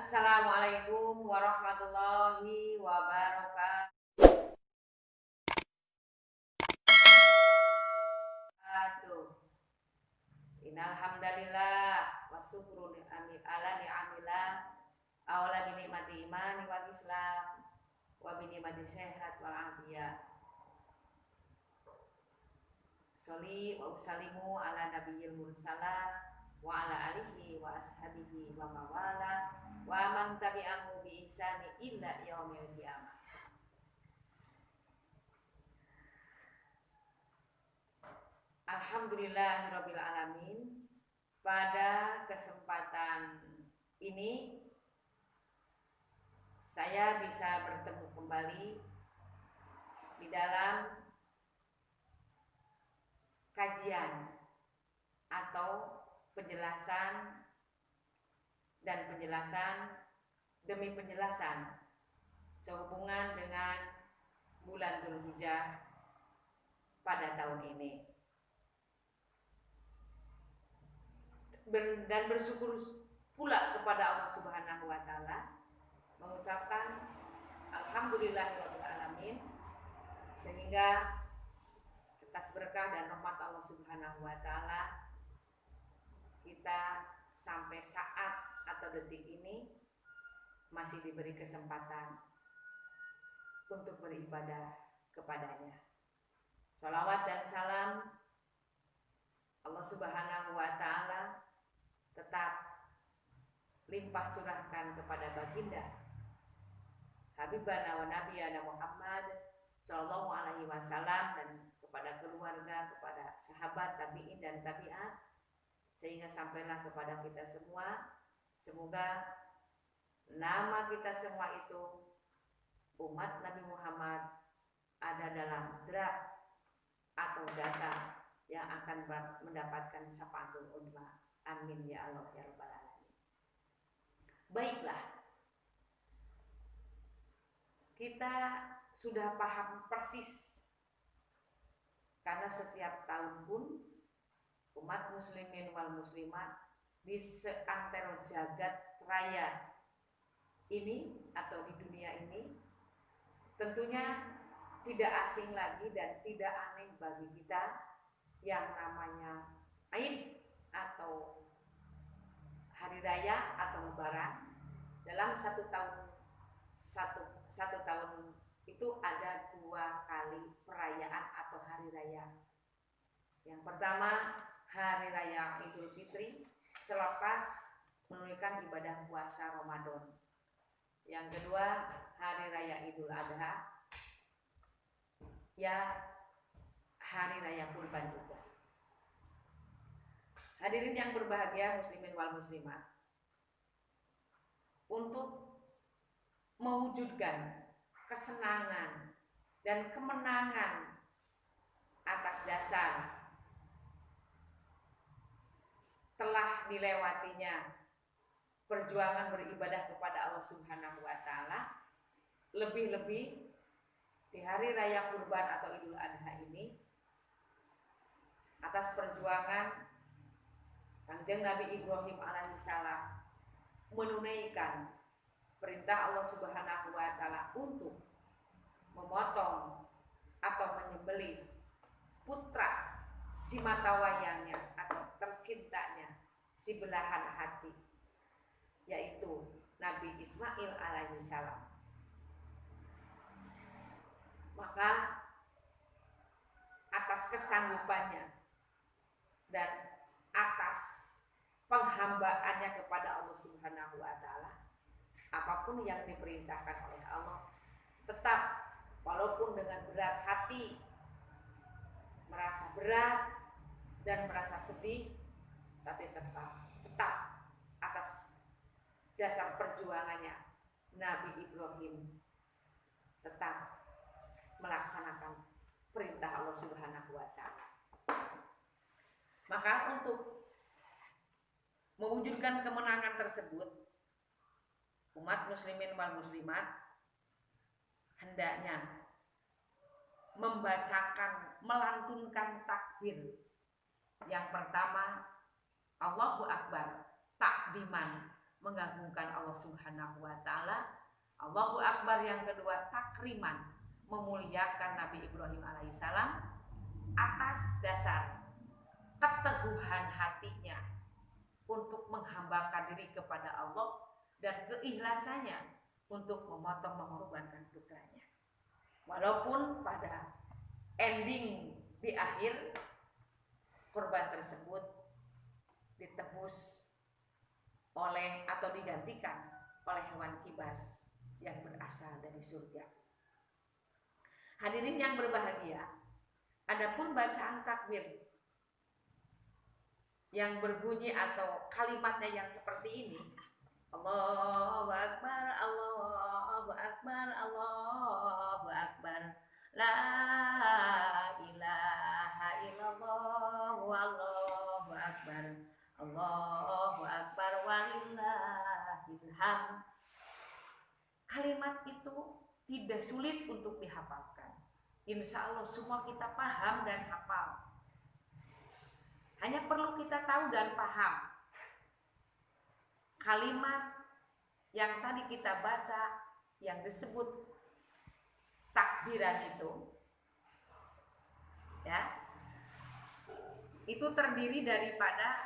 Assalamualaikum warahmatullahi wabarakatuh. Innal hamdalillah wa syukru ala ni'amillah awala bi nikmati imani wal islam wa bi nikmati sehat wal afiyah. Sholli wa usallimu ala nabiyil mursalah wa ala alihi wa ashabihi wa mawala wa man tabi'ahu bi ihsani illa yaumil qiyamah. Alhamdulillahirabbil alamin. Pada kesempatan ini saya bisa bertemu kembali di dalam kajian atau penjelasan dan penjelasan demi penjelasan sehubungan dengan bulan Dzulhijjah pada tahun ini. Dan bersyukur pula kepada Allah Subhanahu wa taala, mengucapkan alhamdulillahirabbil alamin, sehingga atas berkah dan rahmat Allah Subhanahu wa taala kita sampai saat atau detik ini masih diberi kesempatan untuk beribadah kepadanya. Sholawat dan salam Allah Subhanahu wa taala tetap limpah curahkan kepada baginda Habibana wa Nabiyana Muhammad sallallahu alaihi wasallam, dan kepada keluarga, kepada sahabat, tabi'in dan tabi'at, sehingga sampailah kepada kita semua. Semoga nama kita semua itu, umat Nabi Muhammad, ada dalam draft atau data yang akan mendapatkan syafaatul uzma. Amin ya Allah ya rabbal alamin. Baiklah, kita sudah paham persis, karena setiap tahun pun umat muslimin wal muslimat di seantero jagat raya ini atau di dunia ini tentunya tidak asing lagi dan tidak aneh bagi kita yang namanya Aid atau hari raya atau lebaran. Dalam satu tahun itu ada 2 kali perayaan atau hari raya. Yang pertama, hari raya Idul Fitri selepas menunaikan ibadah puasa Ramadan. Yang kedua, hari raya Idul Adha, ya hari raya kurban juga. Hadirin yang berbahagia, muslimin wal muslimat, untuk mewujudkan kesenangan dan kemenangan atas dasar telah dilewatinya perjuangan beribadah kepada Allah Subhanahu wa taala, lebih-lebih di hari raya kurban atau Idul Adha ini, atas perjuangan Kanjeng Nabi Ibrahim alaihissalam menunaikan perintah Allah Subhanahu wa taala untuk memotong atau menyembelih putra si matawayangnya atau tercintanya, si belahan hati, yaitu Nabi Ismail alaihissalam. Maka atas kesanggupannya dan atas penghambaannya kepada Allah Subhanahu wa taala, apapun yang diperintahkan oleh Allah, tetap walaupun dengan berat hati, merasa berat dan merasa sedih, tapi tetap atas dasar perjuangannya Nabi Ibrahim tetap melaksanakan perintah Allah Subhanahu wa taala. Maka untuk mewujudkan kemenangan tersebut, umat muslimin wal muslimat hendaknya membacakan, melantunkan takbir. Yang pertama, Allahu Akbar, takdiman mengagungkan Allah Subhanahu wa taala. Allahu Akbar yang kedua takriman, memuliakan Nabi Ibrahim alaihissalam atas dasar keteguhan hatinya untuk menghambakan diri kepada Allah dan keikhlasannya untuk memotong mengorbankan putranya. Walaupun pada ending di akhir korban tersebut ditebus oleh atau digantikan oleh hewan kibas yang berasal dari surga. Hadirin yang berbahagia, adapun bacaan takbir yang berbunyi atau kalimatnya yang seperti ini, Allahu Akbar, Allahu Akbar, Allahu Akbar, la ilaha illallah, Allahu Akbar, Allahu Akbar, walillahil hamd. Kalimat itu tidak sulit untuk dihafalkan. Insya Allah semua kita paham dan hafal. Hanya perlu kita tahu dan paham kalimat yang tadi kita baca yang disebut takbiran itu, ya, itu terdiri daripada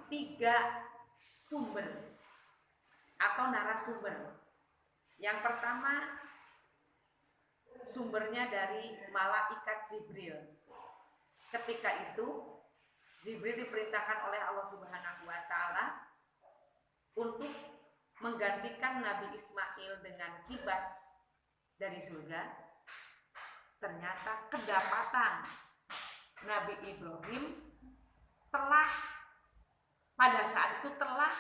3 sumber atau narasumber. Yang pertama, sumbernya dari malaikat Jibril. Ketika itu Jibril diperintahkan oleh Allah Subhanahu wa taala untuk menggantikan Nabi Ismail dengan kibas dari surga. Ternyata kedapatan Nabi Ibrahim pada saat itu telah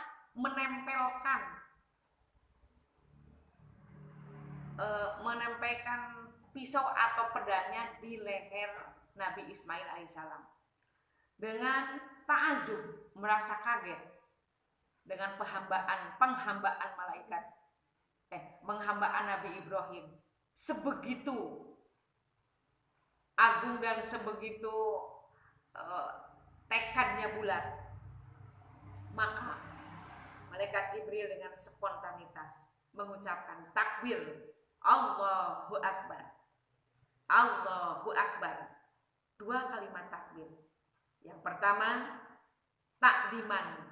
menempelkan pisau atau pedangnya di leher Nabi Ismail alaihissalam. Dengan ta'azub, merasa kaget dengan penghambaan Nabi Ibrahim sebegitu agung dan sebegitu tekadnya bulat, maka malaikat Jibril dengan spontanitas mengucapkan takbir, Allahu Akbar, Allahu Akbar. 2 kalimat takbir. Yang pertama, takdiman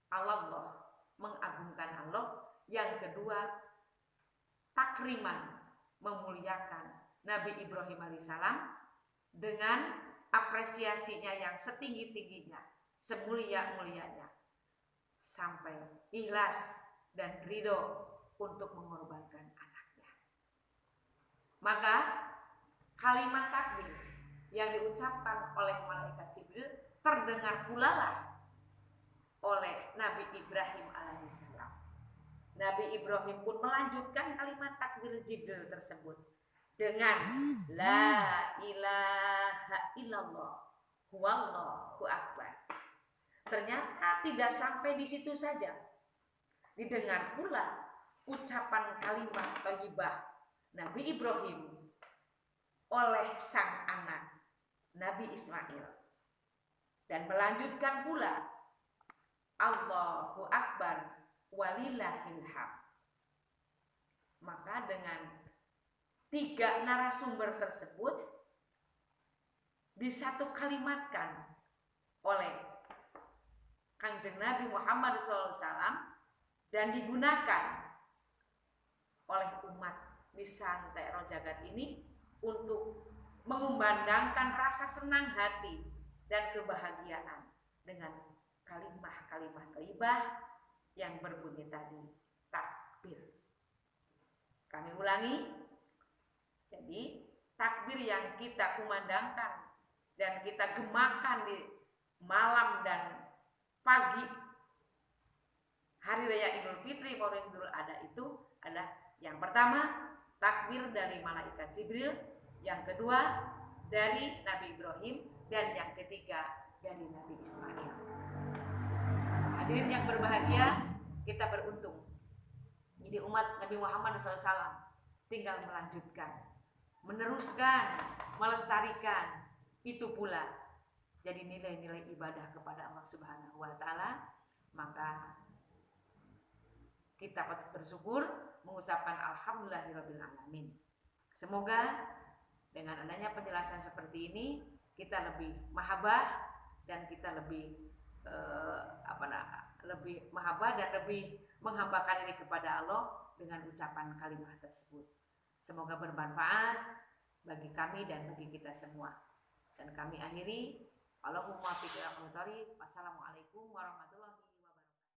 Allah, mengagungkan Allah. Yang kedua, takriman, memuliakan Nabi Ibrahim alaihissalam dengan apresiasinya yang setinggi-tingginya, semulia-mulianya, sampai ikhlas dan ridho untuk mengorbankan anaknya. Maka kalimat takbir yang diucapkan oleh malaikat Jibril terdengar pula lah oleh Nabi Ibrahim alaihissalam. Nabi Ibrahim pun melanjutkan kalimat takbir Jibril tersebut dengan la ilaha illallah, wallahu akbar. Ternyata tidak sampai di situ saja. Didengar pula ucapan kalimat thayyibah Nabi Ibrahim oleh sang anak Nabi Ismail, dan melanjutkan pula Allahu Akbar walillahil hamd. Maka dengan 3 narasumber tersebut disatu kalimatkan oleh Kanjeng Nabi Muhammad SAW dan digunakan oleh umat di santero jagat ini untuk mengumandangkan rasa senang hati dan kebahagiaan dengan kalimat-kalimat thayyibah yang berbunyi tadi, takbir. Kami ulangi, jadi takbir yang kita kumandangkan dan kita gemakan di malam dan pagi hari raya Idul Fitri maupun Idul Adha itu adalah yang pertama takbir dari malaikat Jibril, yang kedua dari Nabi Ibrahim, dan yang ketiga dari Nabi Ismail. Hadirin yang berbahagia, kita beruntung jadi umat Nabi Muhammad SAW, tinggal melanjutkan, meneruskan, melestarikan itu pula jadi nilai-nilai ibadah kepada Allah Subhanahu wa taala. Maka kita patut bersyukur, mengucapkan alhamdulillahirabbil alamin. Semoga dengan adanya penjelasan seperti ini kita lebih mahabbah dan kita lebih lebih mahabbah dan lebih menghambakan ini kepada Allah dengan ucapan kalimat tersebut. Semoga bermanfaat bagi kami dan bagi kita semua. Dan kami akhiri, Allahumma fiqh al-thariq. Wassalamualaikum warahmatullahi wabarakatuh.